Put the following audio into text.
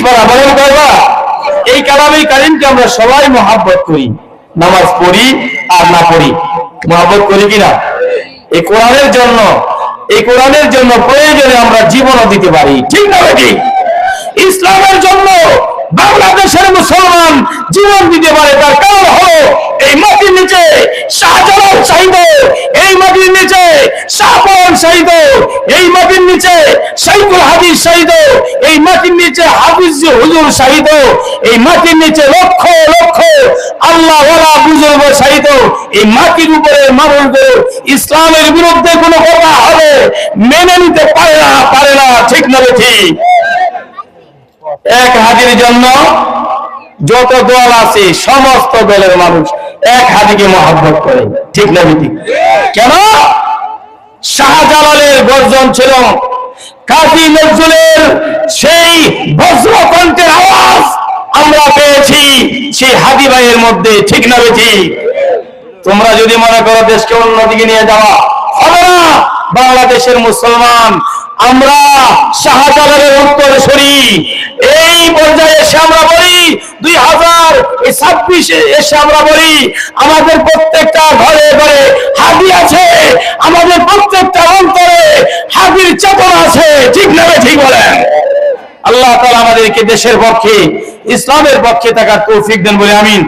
পারা, বলেন কয়বার? এই কালামে কারিমকে আমরা সবাই মহব্বত করি, নামাজ পড়ি আর না পড়ি, মহব্বত করি কিনা? এই কোরআনের জন্য প্রয়োজনে আমরা জীবনও দিতে পারি, ঠিক না বেটি? ইসলামের জন্য বাংলাদেশের মুসলমান জীবন দিতে পারে, তার কারণ হলো এই মাটির নিচে শাহজালাল শহীদ, এই মাটির নিচে শাহপরান শহীদ, এই মাটির নিচে শাইখুল হাদিস শহীদ, এই মাটির নিচে হাফিজ হুজুর শহীদ, এই মাটির নিচে লক্ষ লক্ষ আল্লাহ ওয়ালা বুজুর্গ শহীদ। এই মাটির উপরে মানুষগুলো ইসলামের বিরুদ্ধে কোনো কথা হবে মেনে নিতে পারে না, ঠিক না ঠিক? এক হাদির জন্য যত দল আছে সমস্ত দলের মানুষ এক হাদিকে মহব্বত করে, ঠিক না ঠিক? কেন? শাহজালালের গর্জন ছিল, কাজী নজরুলের সেই বজ্রকণ্ঠের আওয়াজ আমরা পেয়েছি সেই হাদি ভাইয়ের মধ্যে, ঠিক না ঠিক? তোমরা যদি মনে করো দেশকে অন্যদিকে নিয়ে যাওয়া হবে না, বাংলাদেশের মুসলমান আমরা শাহজালালের উত্তরসূরি। এই পর্যায়ে এসে আমরা বলি 2026 এসে আমরা বলি আমাদের প্রত্যেকটা ঘরে ঘরে হাদি আছে, আমাদের প্রত্যেকটা অন্তরে হাদির চেতনা আছে, ঠিক না ঠিক? বলেন। আল্লাহ তাআলা আমাদেরকে দেশের পক্ষে ইসলামের পক্ষে থাকার তৌফিক দেন বলে আমিন।